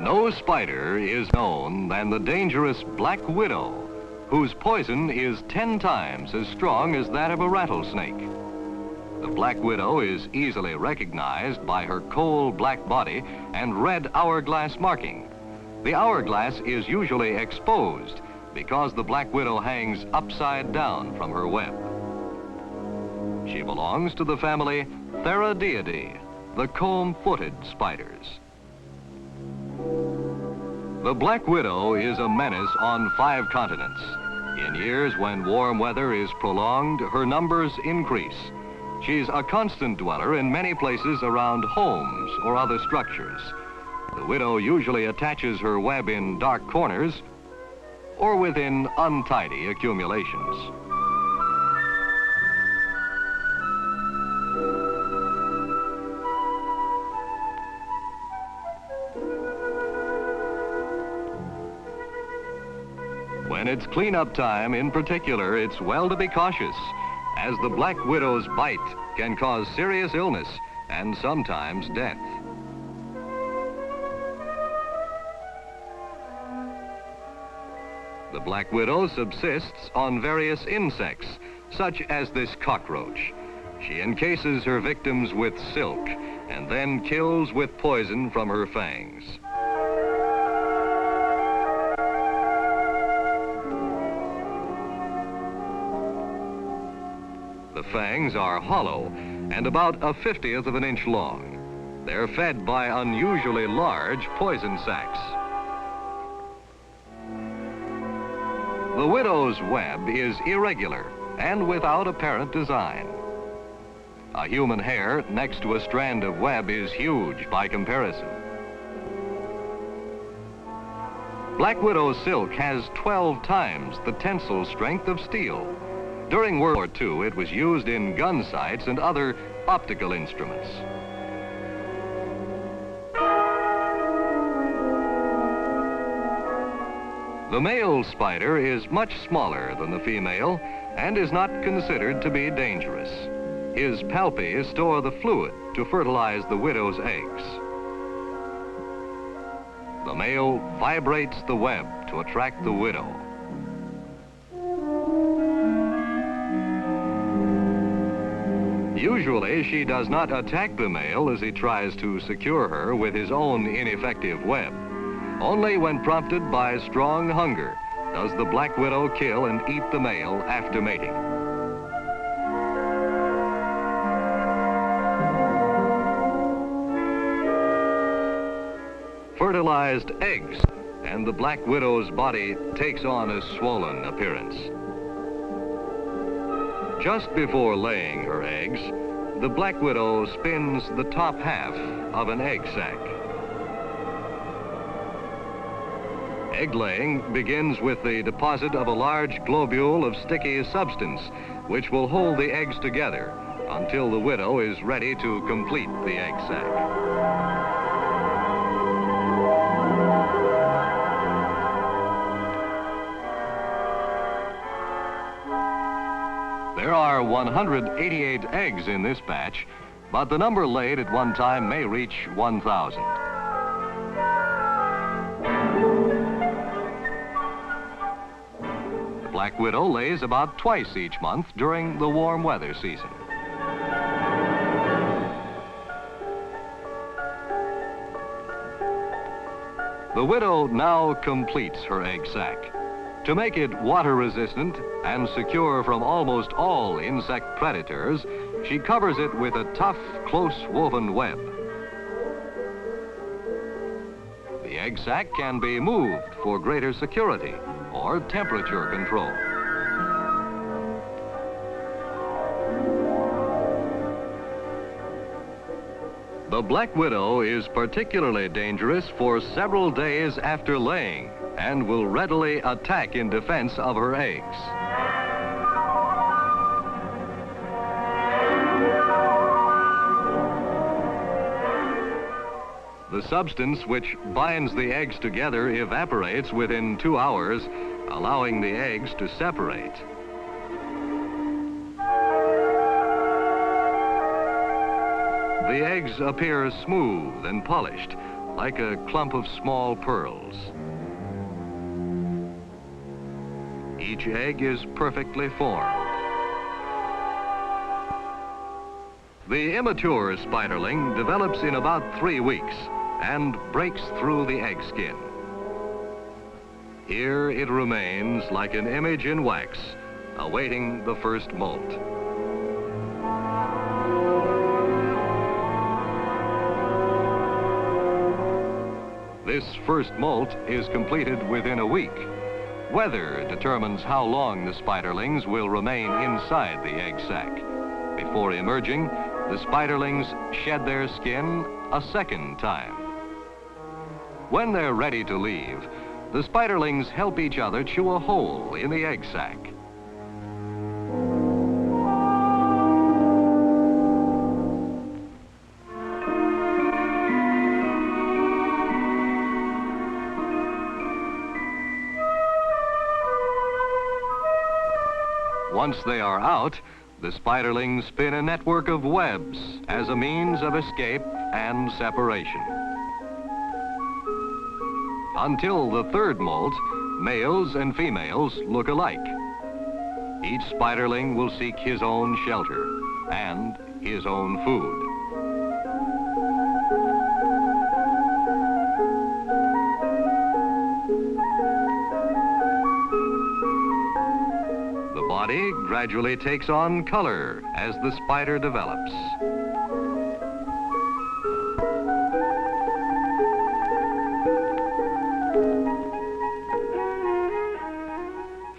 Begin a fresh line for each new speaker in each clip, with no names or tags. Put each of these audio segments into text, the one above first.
No spider is known than the dangerous black widow, whose poison is 10 times as strong as that of a rattlesnake. The black widow is easily recognized by her coal black body and red hourglass marking. The hourglass is usually exposed because the black widow hangs upside down from her web. She belongs to the family Theridiidae, the comb-footed spiders. The black widow is a menace on 5 continents. In years when warm weather is prolonged, her numbers increase. She's a constant dweller in many places around homes or other structures. The widow usually attaches her web in dark corners or within untidy accumulations. When it's cleanup time, in particular, it's well to be cautious, as the black widow's bite can cause serious illness and sometimes death. The black widow subsists on various insects, such as this cockroach. She encases her victims with silk and then kills with poison from her fangs. The fangs are hollow and about a 1/50th of an inch long. They're fed by unusually large poison sacs. The widow's web is irregular and without apparent design. A human hair next to a strand of web is huge by comparison. Black widow silk has 12 times the tensile strength of steel. During World War II, it was used in gun sights and other optical instruments. The male spider is much smaller than the female and is not considered to be dangerous. His palpi store the fluid to fertilize the widow's eggs. The male vibrates the web to attract the widow. Usually, she does not attack the male as he tries to secure her with his own ineffective web. Only when prompted by strong hunger does the black widow kill and eat the male after mating. Fertilized eggs, and the black widow's body takes on a swollen appearance. Just before laying her eggs, the black widow spins the top half of an egg sac. Egg laying begins with the deposit of a large globule of sticky substance, which will hold the eggs together until the widow is ready to complete the egg sac. There are 188 eggs in this batch, but the number laid at one time may reach 1,000. The black widow lays about twice each month during the warm weather season. The widow now completes her egg sac. To make it water resistant and secure from almost all insect predators, she covers it with a tough, close woven web. The egg sac can be moved for greater security or temperature control. The black widow is particularly dangerous for several days after laying and will readily attack in defense of her eggs. The substance which binds the eggs together evaporates within 2 hours, allowing the eggs to separate. The eggs appear smooth and polished, like a clump of small pearls. Each egg is perfectly formed. The immature spiderling develops in about 3 weeks and breaks through the egg skin. Here it remains like an image in wax, awaiting the first molt. This first molt is completed within a week. Weather determines how long the spiderlings will remain inside the egg sac. Before emerging, the spiderlings shed their skin a second time. When they're ready to leave, the spiderlings help each other chew a hole in the egg sac. Once they are out, the spiderlings spin a network of webs as a means of escape and separation. Until the third molt, males and females look alike. Each spiderling will seek his own shelter and his own food. The body gradually takes on color as the spider develops.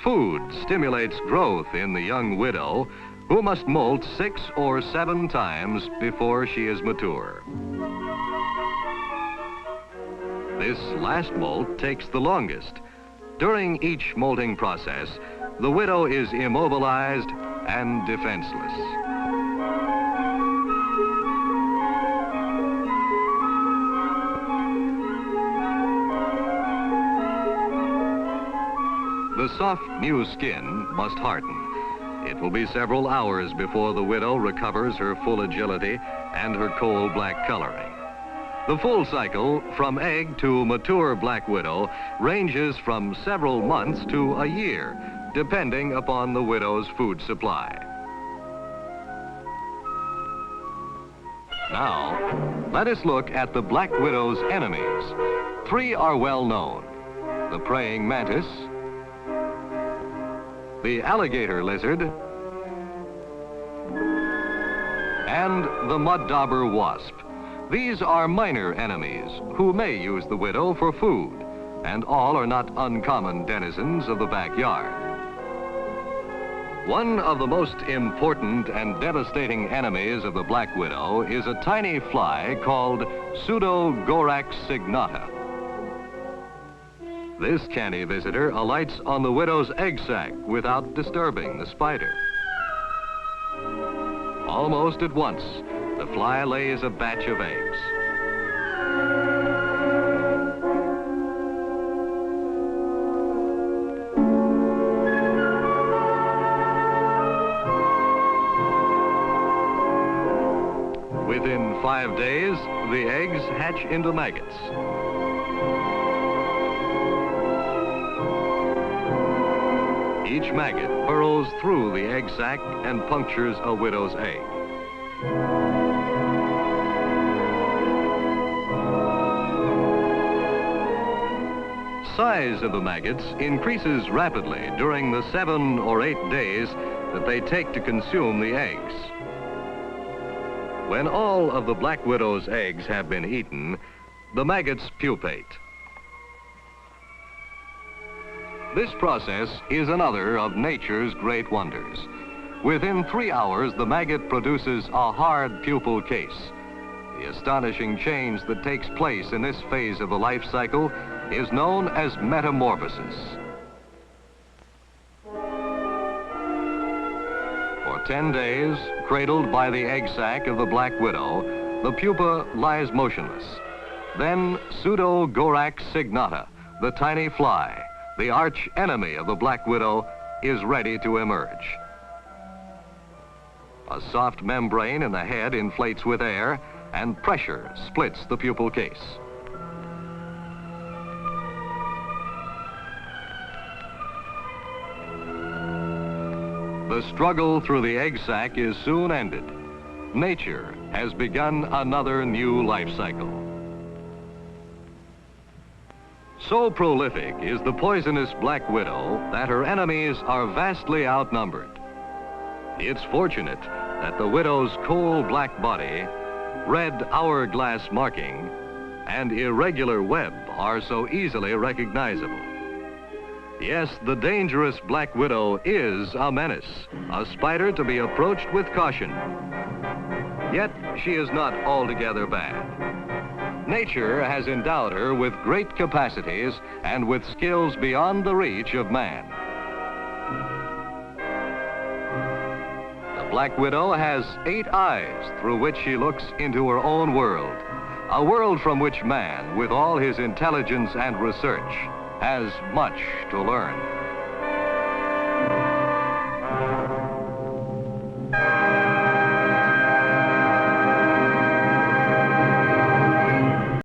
Food stimulates growth in the young widow, who must molt 6 or 7 times before she is mature. This last molt takes the longest. During each molting process, the widow is immobilized and defenseless. The soft new skin must harden. It will be several hours before the widow recovers her full agility and her coal-black coloring. The full cycle from egg to mature black widow ranges from several months to a year, depending upon the widow's food supply. Now, let us look at the black widow's enemies. 3 are well known: the praying mantis, the alligator lizard, and the mud dauber wasp. These are minor enemies who may use the widow for food, and all are not uncommon denizens of the backyard. One of the most important and devastating enemies of the black widow is a tiny fly called Pseudogorax signata. This canny visitor alights on the widow's egg sac without disturbing the spider. Almost at once, the fly lays a batch of eggs. Within 5 days, the eggs hatch into maggots. Each maggot burrows through the egg sac and punctures a widow's egg. Size of the maggots increases rapidly during the 7 or 8 days that they take to consume the eggs. When all of the black widow's eggs have been eaten, the maggots pupate. This process is another of nature's great wonders. Within 3 hours, the maggot produces a hard pupal case. The astonishing change that takes place in this phase of the life cycle is known as metamorphosis. For 10 days, cradled by the egg sac of the black widow, the pupa lies motionless. Then Pseudogorax signata, the tiny fly, the arch enemy of the black widow, is ready to emerge. A soft membrane in the head inflates with air, and pressure splits the pupal case. The struggle through the egg sac is soon ended. Nature has begun another new life cycle. So prolific is the poisonous black widow that her enemies are vastly outnumbered. It's fortunate that the widow's coal black body, red hourglass marking, and irregular web are so easily recognizable. Yes, the dangerous black widow is a menace, a spider to be approached with caution. Yet she is not altogether bad. Nature has endowed her with great capacities and with skills beyond the reach of man. The black widow has 8 eyes through which she looks into her own world, a world from which man, with all his intelligence and research, has much to learn.